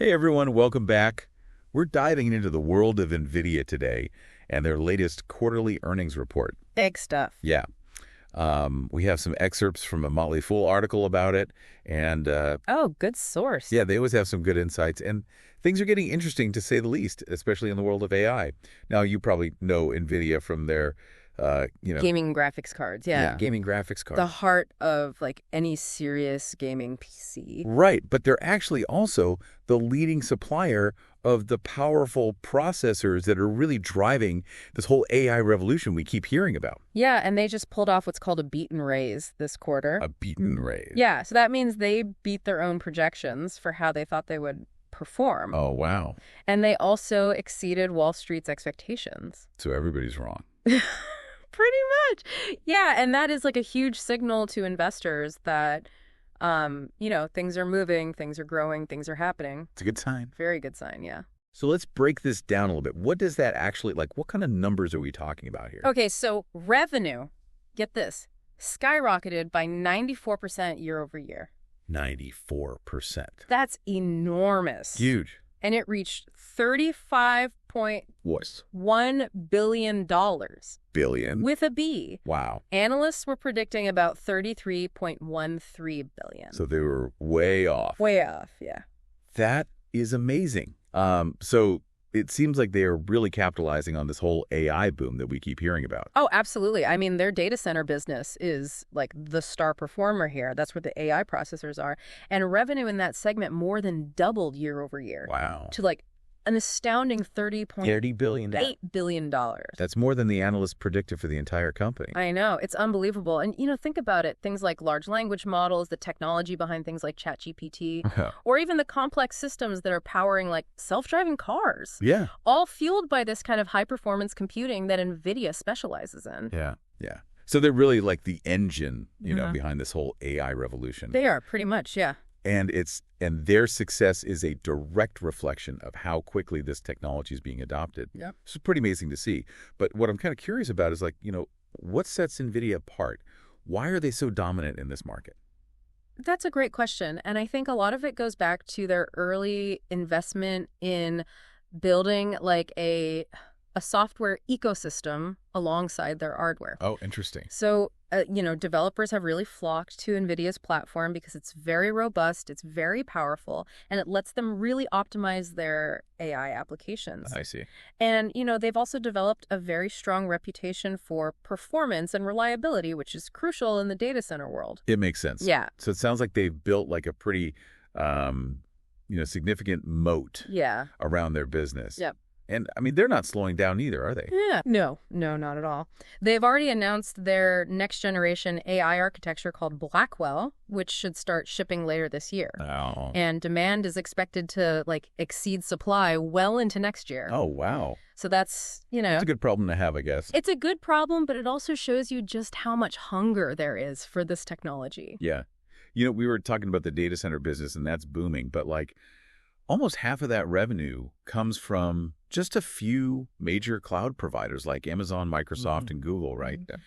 Hey everyone, welcome back. We're diving into the world of Nvidia today and their latest quarterly earnings report. Big stuff. Yeah. We have some excerpts from a Motley Fool article about it, and Oh, good source. yeah, they always have some good insights, and things are getting interesting to say the least, especially in the world of AI. Now, you probably know Nvidia from their, Gaming graphics cards, yeah. gaming graphics The cards. heart of like any serious gaming PC. Right, but they're actually also the leading supplier of the powerful processors that are really driving this whole AI revolution we keep hearing about. Yeah, and they just pulled off what's called a beat and raise this quarter. A beaten raise. Yeah, so that means they beat their own projections for how they thought they would perform. Oh, wow. And they also exceeded Wall Street's expectations. So everybody's wrong. Pretty much. Yeah, and that is like a huge signal to investors that, things are moving, things are growing, things are happening. It's a good sign. Very good sign, yeah. So let's break this down a little bit. What does that actually, what kind of numbers are we talking about here? Okay, so revenue, get this, skyrocketed by 94% year over year. 94%. That's enormous. Huge. And it reached $35.1 billion Billion. with a B. Wow. Analysts were predicting about $33.13 billion. So they were way off. Way off, yeah. That is amazing. So it seems like they are really capitalizing on this whole AI boom that we keep hearing about. Oh, absolutely. I mean, their data center business is like the star performer here. That's where the AI processors are. And revenue in that segment more than doubled year over year. Wow. To like an astounding $30 billion. $8 billion. That's more than the analysts predicted for the entire company. I know. It's unbelievable. And, think about it. Things like large language models, the technology behind things like ChatGPT, or even the complex systems that are powering like self-driving cars. Yeah. All fueled by this kind of high-performance computing that Nvidia specializes in. Yeah. Yeah. So they're really like the engine, behind this whole AI revolution. They are, pretty much, yeah. And their success is a direct reflection of how quickly this technology is being adopted. Yep. It's pretty amazing to see. But what I'm kind of curious about is what sets Nvidia apart? Why are they so dominant in this market? That's a great question. And I think a lot of it goes back to their early investment in building like a software ecosystem alongside their hardware. Oh, interesting. So, developers have really flocked to NVIDIA's platform because it's very robust, it's very powerful, and it lets them really optimize their AI applications. I see. And, they've also developed a very strong reputation for performance and reliability, which is crucial in the data center world. It makes sense. Yeah. So it sounds like they've built like a pretty, significant moat around their business. Yep. And, I mean, they're not slowing down either, are they? Yeah. No, not at all. They've already announced their next generation AI architecture called Blackwell, which should start shipping later this year. Oh. And demand is expected to exceed supply well into next year. Oh, wow. So that's, It's a good problem to have, I guess. It's a good problem, but it also shows you just how much hunger there is for this technology. Yeah. We were talking about the data center business, and that's booming, but almost half of that revenue comes from just a few major cloud providers like Amazon, Microsoft, and Google, right? Mm-hmm.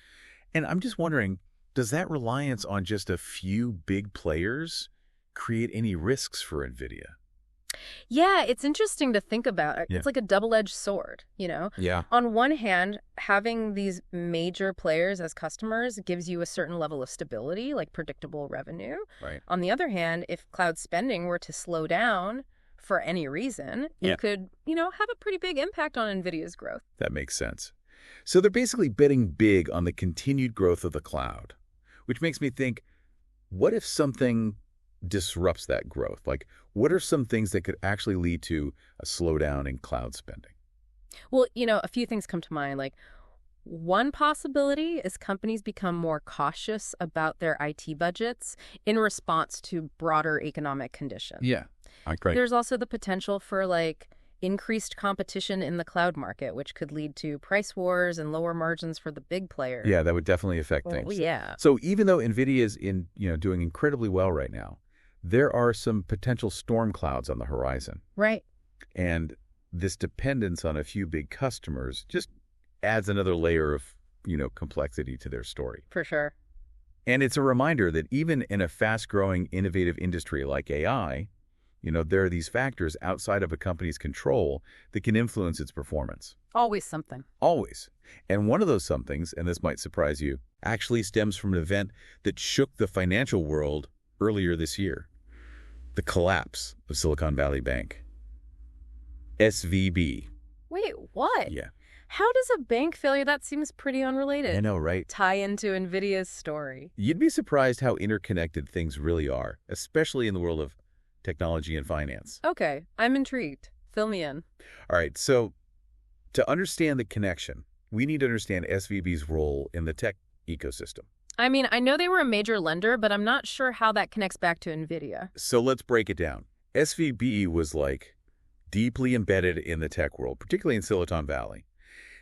And I'm just wondering, does that reliance on just a few big players create any risks for Nvidia? Yeah, it's interesting to think about. Yeah. It's like a double-edged sword, Yeah. On one hand, having these major players as customers gives you a certain level of stability, like predictable revenue. Right. On the other hand, if cloud spending were to slow down for any reason, it could, have a pretty big impact on NVIDIA's growth. That makes sense. So they're basically betting big on the continued growth of the cloud, which makes me think, what if something disrupts that growth? What are some things that could actually lead to a slowdown in cloud spending? Well, a few things come to mind. One possibility is companies become more cautious about their IT budgets in response to broader economic conditions. Yeah. Great. There's also the potential for increased competition in the cloud market, which could lead to price wars and lower margins for the big players. Yeah, that would definitely affect Well, things. yeah. So even though Nvidia is doing incredibly well right now, there are some potential storm clouds on the horizon. Right. And this dependence on a few big customers just adds another layer of, complexity to their story. For sure. And it's a reminder that even in a fast-growing, innovative industry like AI, There are these factors outside of a company's control that can influence its performance. Always something. Always. And one of those somethings, and this might surprise you, actually stems from an event that shook the financial world earlier this year. The collapse of Silicon Valley Bank. SVB. Wait, what? Yeah. How does a bank failure, that seems pretty unrelated, I know, right? tie into Nvidia's story? You'd be surprised how interconnected things really are, especially in the world of technology and finance. Okay, I'm intrigued. Fill me in. All right, so to understand the connection, we need to understand SVB's role in the tech ecosystem. I mean, I know they were a major lender, but I'm not sure how that connects back to Nvidia. So let's break it down. SVB was deeply embedded in the tech world, particularly in Silicon Valley.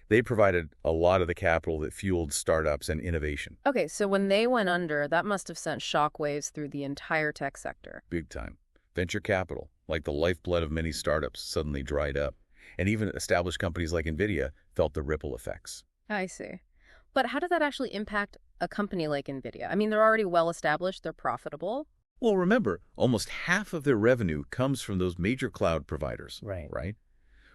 They provided a lot of the capital that fueled startups and innovation. Okay, so when they went under, that must have sent shockwaves through the entire tech sector. Big time. Venture capital, like the lifeblood of many startups, suddenly dried up. And even established companies like Nvidia felt the ripple effects. I see. But how did that actually impact a company like Nvidia? I mean, they're already well established, they're profitable. Well, remember, almost half of their revenue comes from those major cloud providers. Right?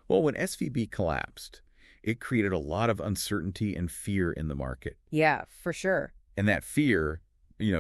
Well, when SVB collapsed, it created a lot of uncertainty and fear in the market. Yeah, for sure. And that fear,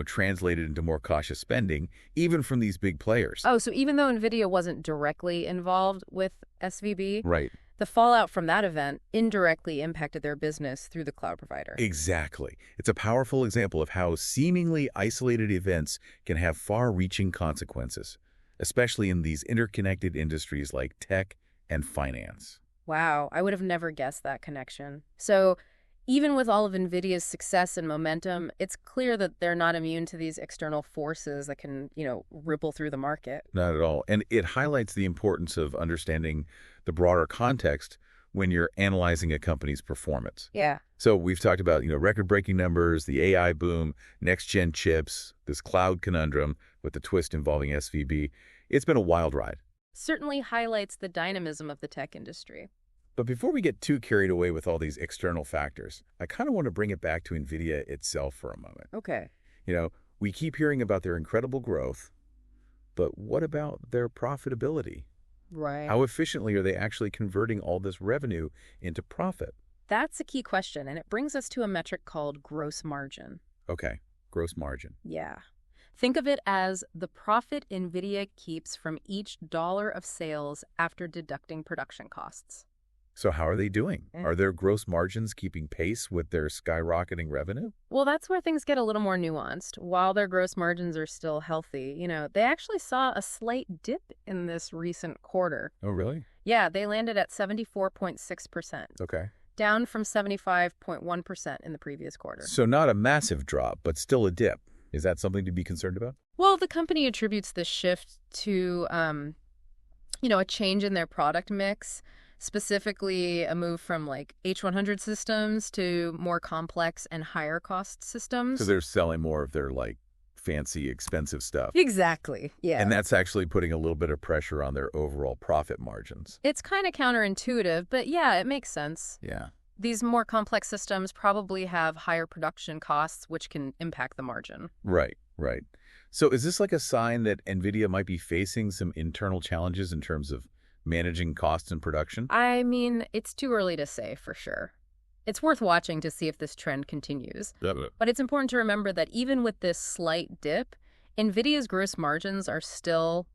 translated into more cautious spending, even from these big players. Oh, so even though Nvidia wasn't directly involved with SVB, Right. the fallout from that event indirectly impacted their business through the cloud provider. Exactly. It's a powerful example of how seemingly isolated events can have far-reaching consequences, especially in these interconnected industries like tech and finance. Wow, I would have never guessed that connection. So even with all of Nvidia's success and momentum, it's clear that they're not immune to these external forces that can, ripple through the market. Not at all. And it highlights the importance of understanding the broader context when you're analyzing a company's performance. Yeah. So we've talked about, record-breaking numbers, the AI boom, next-gen chips, this cloud conundrum with the twist involving SVB. It's been a wild ride. Certainly highlights the dynamism of the tech industry. But before we get too carried away with all these external factors, I kind of want to bring it back to Nvidia itself for a moment. Okay. We keep hearing about their incredible growth, but what about their profitability? Right. How efficiently are they actually converting all this revenue into profit? That's a key question, and it brings us to a metric called gross margin. Okay, gross margin. Yeah. Think of it as the profit Nvidia keeps from each dollar of sales after deducting production costs. So how are they doing? Are their gross margins keeping pace with their skyrocketing revenue? Well, that's where things get a little more nuanced. While their gross margins are still healthy, they actually saw a slight dip in this recent quarter. Oh, really? Yeah, they landed at 74.6%. Okay. Down from 75.1% in the previous quarter. So not a massive drop, but still a dip. Is that something to be concerned about? Well, the company attributes this shift to, a change in their product mix, specifically a move from H100 systems to more complex and higher cost systems. So they're selling more of their fancy, expensive stuff. Exactly, yeah. And that's actually putting a little bit of pressure on their overall profit margins. It's kind of counterintuitive, but yeah, it makes sense. Yeah. These more complex systems probably have higher production costs, which can impact the margin. Right. So is this a sign that Nvidia might be facing some internal challenges in terms of managing costs and production? I mean, it's too early to say for sure. It's worth watching to see if this trend continues. But it's important to remember that even with this slight dip, Nvidia's gross margins are still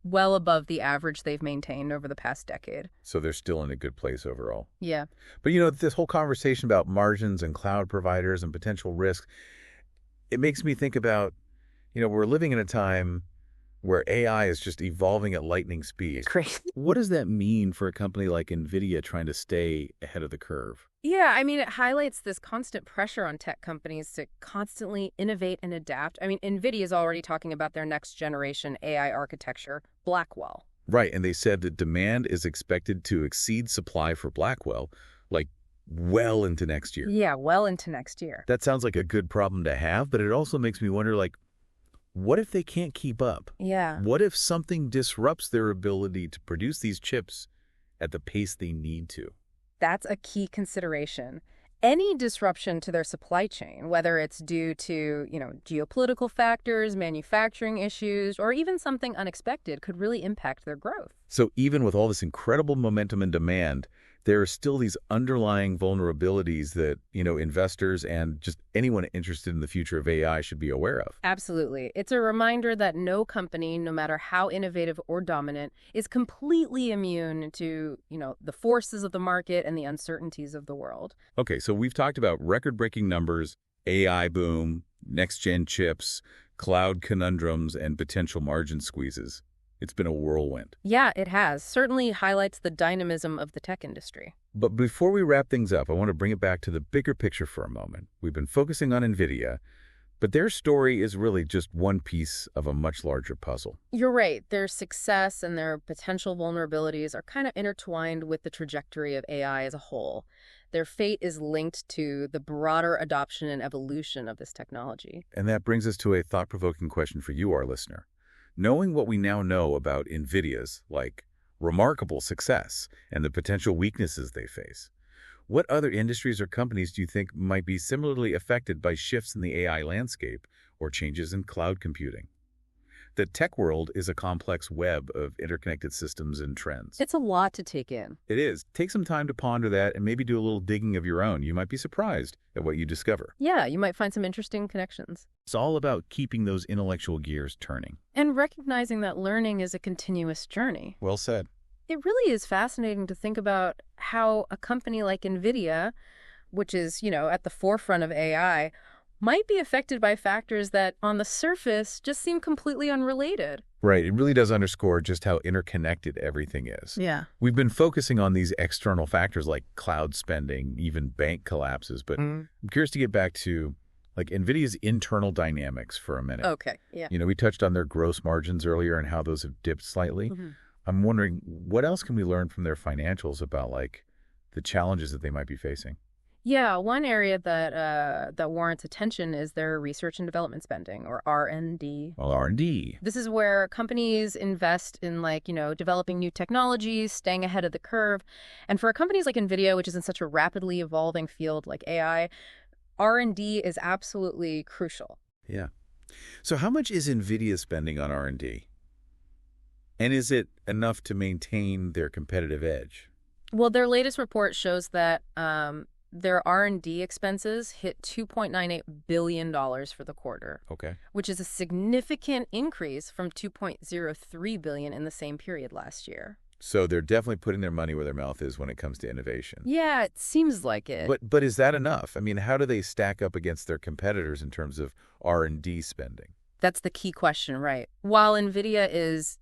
well above the average they've maintained over the past decade. So they're still in a good place overall. Yeah. But this whole conversation about margins and cloud providers and potential risks, it makes me think about, we're living in a time where AI is just evolving at lightning speed. Crazy. What does that mean for a company like Nvidia trying to stay ahead of the curve? Yeah, I mean, it highlights this constant pressure on tech companies to constantly innovate and adapt. I mean, Nvidia is already talking about their next generation AI architecture, Blackwell. Right, and they said that demand is expected to exceed supply for Blackwell, well into next year. Yeah, well into next year. That sounds like a good problem to have, but it also makes me wonder, what if they can't keep up? Yeah. What if something disrupts their ability to produce these chips at the pace they need to? That's a key consideration. Any disruption to their supply chain, whether it's due to, geopolitical factors, manufacturing issues, or even something unexpected, could really impact their growth. So even with all this incredible momentum and demand, there are still these underlying vulnerabilities that, investors and just anyone interested in the future of AI should be aware of. Absolutely. It's a reminder that no company, no matter how innovative or dominant, is completely immune to, the forces of the market and the uncertainties of the world. Okay, so we've talked about record-breaking numbers, AI boom, next-gen chips, cloud conundrums, and potential margin squeezes. It's been a whirlwind. Yeah, it has. Certainly highlights the dynamism of the tech industry. But before we wrap things up, I want to bring it back to the bigger picture for a moment. We've been focusing on Nvidia, but their story is really just one piece of a much larger puzzle. You're right. Their success and their potential vulnerabilities are kind of intertwined with the trajectory of AI as a whole. Their fate is linked to the broader adoption and evolution of this technology. And that brings us to a thought-provoking question for you, our listener. Knowing what we now know about Nvidia's, remarkable success and the potential weaknesses they face, what other industries or companies do you think might be similarly affected by shifts in the AI landscape or changes in cloud computing? The tech world is a complex web of interconnected systems and trends. It's a lot to take in. It is. Take some time to ponder that and maybe do a little digging of your own. You might be surprised at what you discover. Yeah, you might find some interesting connections. It's all about keeping those intellectual gears turning. And recognizing that learning is a continuous journey. Well said. It really is fascinating to think about how a company like Nvidia, which is, at the forefront of AI, might be affected by factors that, on the surface, just seem completely unrelated. Right. It really does underscore just how interconnected everything is. Yeah. We've been focusing on these external factors like cloud spending, even bank collapses, but I'm curious to get back to NVIDIA's internal dynamics for a minute. Okay, yeah. We touched on their gross margins earlier and how those have dipped slightly. I'm wondering, what else can we learn from their financials about the challenges that they might be facing? Yeah, one area that warrants attention is their research and development spending, or R&D. Well, R&D. This is where companies invest in developing new technologies, staying ahead of the curve. And for companies like Nvidia, which is in such a rapidly evolving field like AI, R&D is absolutely crucial. Yeah. So how much is Nvidia spending on R&D? And is it enough to maintain their competitive edge? Well, their latest report shows that their R&D expenses hit $2.98 billion for the quarter. Okay. Which is a significant increase from $2.03 billion in the same period last year. So they're definitely putting their money where their mouth is when it comes to innovation. Yeah, it seems like it. But is that enough? I mean, how do they stack up against their competitors in terms of R&D spending? That's the key question, right? While Nvidia is,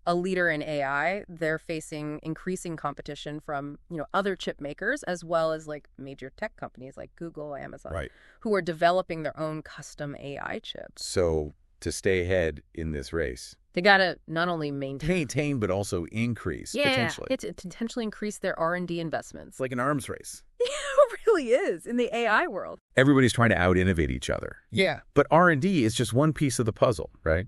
a leader in AI, they're facing increasing competition from, other chip makers, as well as major tech companies like Google, Amazon, Right. who are developing their own custom AI chips. So to stay ahead in this race, they got to not only maintain, but also increase, potentially. Yeah, to potentially increase their R&D investments. It's like an arms race. It really is in the AI world. Everybody's trying to out-innovate each other. Yeah. But R&D is just one piece of the puzzle, right?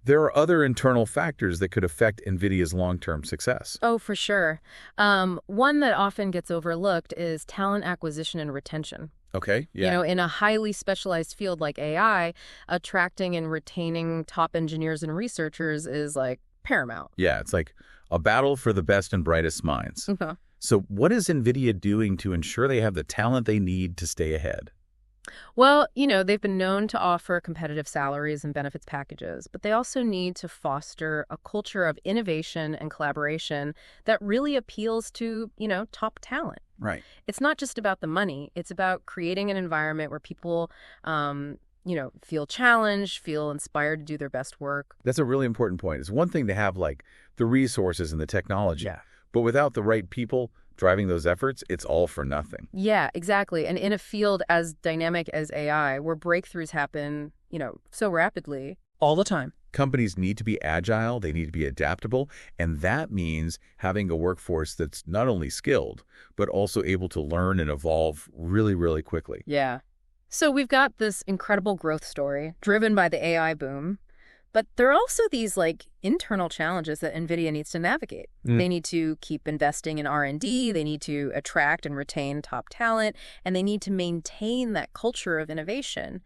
There are other internal factors that could affect NVIDIA's long-term success. Oh, for sure. One that often gets overlooked is talent acquisition and retention. Okay, yeah. In a highly specialized field like AI, attracting and retaining top engineers and researchers is paramount. Yeah, it's like a battle for the best and brightest minds. Uh-huh. So what is NVIDIA doing to ensure they have the talent they need to stay ahead? Well, they've been known to offer competitive salaries and benefits packages, but they also need to foster a culture of innovation and collaboration that really appeals to, top talent. Right. It's not just about the money. It's about creating an environment where people, feel challenged, feel inspired to do their best work. That's a really important point. It's one thing to have the resources and the technology, but without the right people driving those efforts, it's all for nothing. Yeah, exactly. And in a field as dynamic as AI, where breakthroughs happen, so rapidly. All the time. Companies need to be agile, they need to be adaptable, and that means having a workforce that's not only skilled, but also able to learn and evolve really, really quickly. Yeah. So we've got this incredible growth story driven by the AI boom, But there are also these like internal challenges that Nvidia needs to navigate. They need to keep investing in R&D, they need to attract and retain top talent, and they need to maintain that culture of innovation.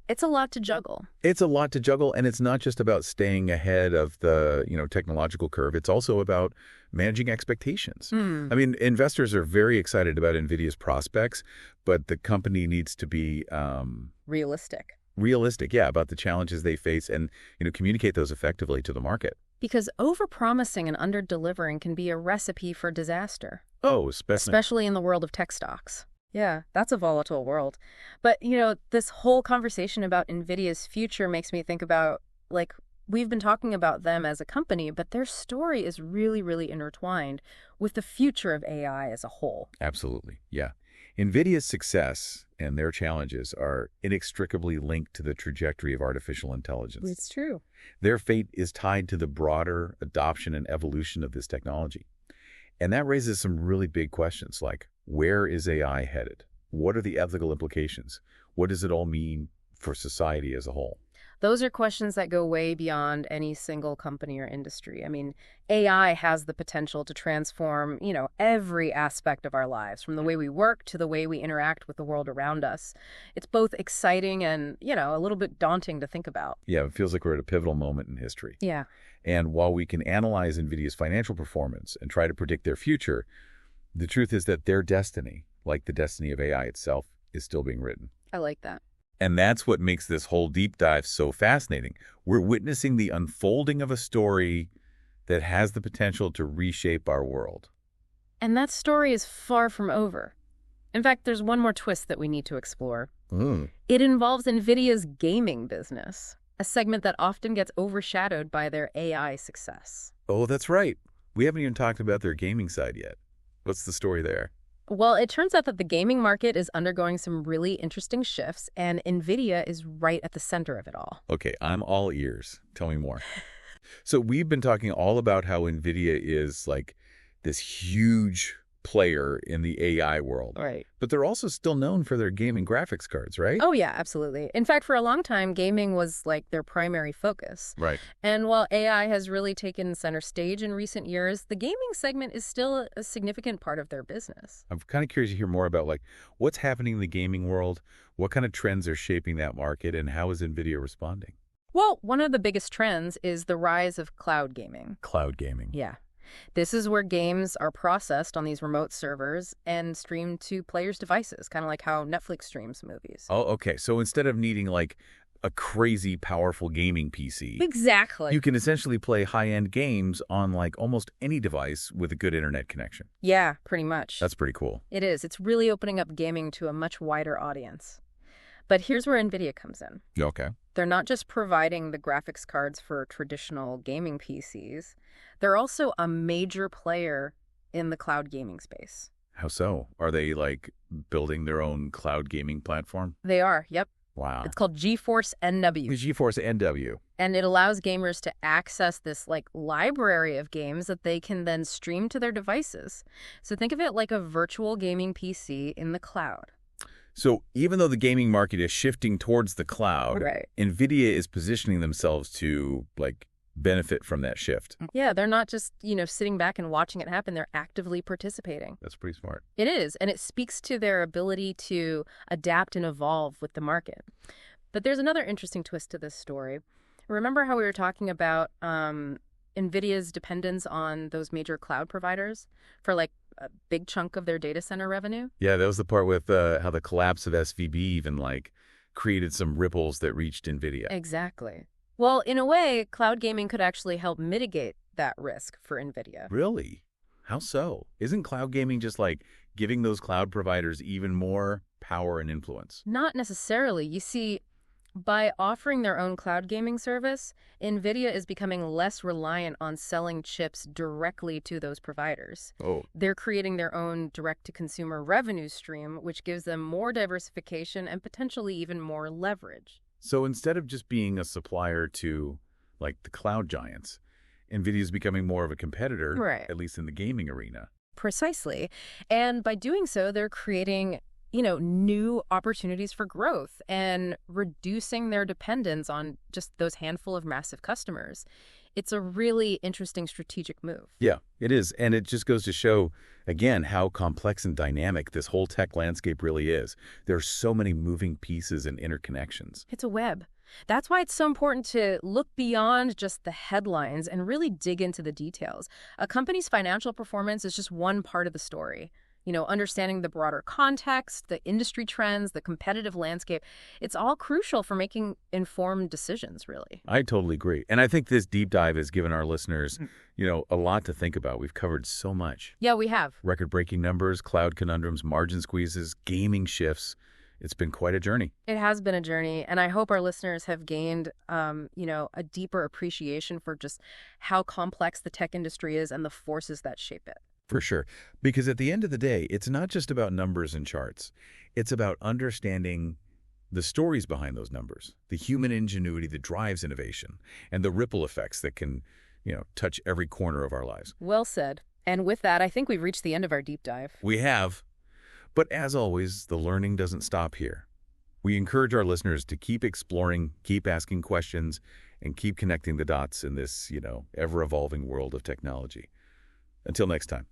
It's a lot to juggle. It's a lot to juggle, and it's not just about staying ahead of the, technological curve. It's also about managing expectations. I mean, investors are very excited about NVIDIA's prospects, but the company needs to be Realistic, yeah, about the challenges they face and, communicate those effectively to the market. Because overpromising and under-delivering can be a recipe for disaster. Oh, Especially in the world of tech stocks. Yeah, that's a volatile world. But, this whole conversation about NVIDIA's future makes me think about, like, we've been talking about them as a company, but their story is really, really intertwined with the future of AI as a whole. Absolutely, yeah. NVIDIA's success and their challenges are inextricably linked to the trajectory of artificial intelligence. It's true. Their fate is tied to the broader adoption and evolution of this technology. And that raises some really big questions like, where is AI headed? What are the ethical implications? What does it all mean for society as a whole? Those are questions that go way beyond any single company or industry. I mean, AI has the potential to transform, every aspect of our lives, from the way we work to the way we interact with the world around us. It's both exciting and, a little bit daunting to think about. Yeah, it feels like we're at a pivotal moment in history. Yeah. And while we can analyze NVIDIA's financial performance and try to predict their future, the truth is that their destiny, like the destiny of AI itself, is still being written. I like that. And that's what makes this whole deep dive so fascinating. We're witnessing the unfolding of a story that has the potential to reshape our world. And that story is far from over. In fact, there's one more twist that we need to explore. It involves NVIDIA's gaming business, a segment that often gets overshadowed by their AI success. Oh, that's right. We haven't even talked about their gaming side yet. What's the story there? Well, it turns out that the gaming market is undergoing some really interesting shifts, and NVIDIA is right at the center of it all. Okay, I'm all ears. Tell me more. So we've been talking all about how NVIDIA is like this huge player in the AI world. Right. But they're also still known for their gaming graphics cards, right? Oh, yeah, absolutely. In fact, for a long time, gaming was like their primary focus. Right. And while AI has really taken center stage in recent years, the gaming segment is still a significant part of their business. I'm kind of curious to hear more about like what's happening in the gaming world, what kind of trends are shaping that market, and how is NVIDIA responding? Well, one of the biggest trends is the rise of cloud gaming. Cloud gaming. Yeah. This is where games are processed on these remote servers and streamed to players' devices, kind of like how Netflix streams movies. Oh, okay. So instead of needing like a crazy powerful gaming PC, Exactly. you can essentially play high-end games on like almost any device with a good internet connection. Yeah, pretty much. That's pretty cool. It is. It's really opening up gaming to a much wider audience. But here's where NVIDIA comes in. Okay. They're not just providing the graphics cards for traditional gaming PCs. They're also a major player in the cloud gaming space. How so? Are they like building their own cloud gaming platform? They are, yep. Wow. It's called GeForce NW. GeForce NW. And it allows gamers to access this like library of games that they can then stream to their devices. So think of it like a virtual gaming PC in the cloud. So even though the gaming market is shifting towards the cloud, Right. NVIDIA is positioning themselves to like benefit from that shift. Yeah, they're not just, sitting back and watching it happen. They're actively participating. That's pretty smart. It is, and it speaks to their ability to adapt and evolve with the market. But there's another interesting twist to this story. Remember how we were talking about NVIDIA's dependence on those major cloud providers for like a big chunk of their data center revenue? Yeah, that was the part with how the collapse of SVB even like created some ripples that reached NVIDIA. Exactly. Well, in a way, cloud gaming could actually help mitigate that risk for NVIDIA. Really? How so? Isn't cloud gaming just like giving those cloud providers even more power and influence? Not necessarily. You see, by offering their own cloud gaming service, NVIDIA is becoming less reliant on selling chips directly to those providers. Oh. They're creating their own direct-to-consumer revenue stream, which gives them more diversification and potentially even more leverage. So instead of just being a supplier to like the cloud giants, NVIDIA is becoming more of a competitor, Right. at least in the gaming arena. Precisely. And by doing so, they're creating new opportunities for growth and reducing their dependence on just those handful of massive customers. It's a really interesting strategic move. Yeah, it is. And it just goes to show, again, how complex and dynamic this whole tech landscape really is. There are so many moving pieces and interconnections. It's a web. That's why it's so important to look beyond just the headlines and really dig into the details. A company's financial performance is just one part of the story. Understanding the broader context, the industry trends, the competitive landscape, it's all crucial for making informed decisions, really. I totally agree. And I think this deep dive has given our listeners, a lot to think about. We've covered so much. Yeah, we have. Record-breaking numbers, cloud conundrums, margin squeezes, gaming shifts. It's been quite a journey. It has been a journey, and I hope our listeners have gained, a deeper appreciation for just how complex the tech industry is and the forces that shape it. For sure. Because at the end of the day, it's not just about numbers and charts. It's about understanding the stories behind those numbers, the human ingenuity that drives innovation, and the ripple effects that can, touch every corner of our lives. Well said. And with that, I think we've reached the end of our deep dive. We have. But as always, the learning doesn't stop here. We encourage our listeners to keep exploring, keep asking questions, and keep connecting the dots in this, ever-evolving world of technology. Until next time.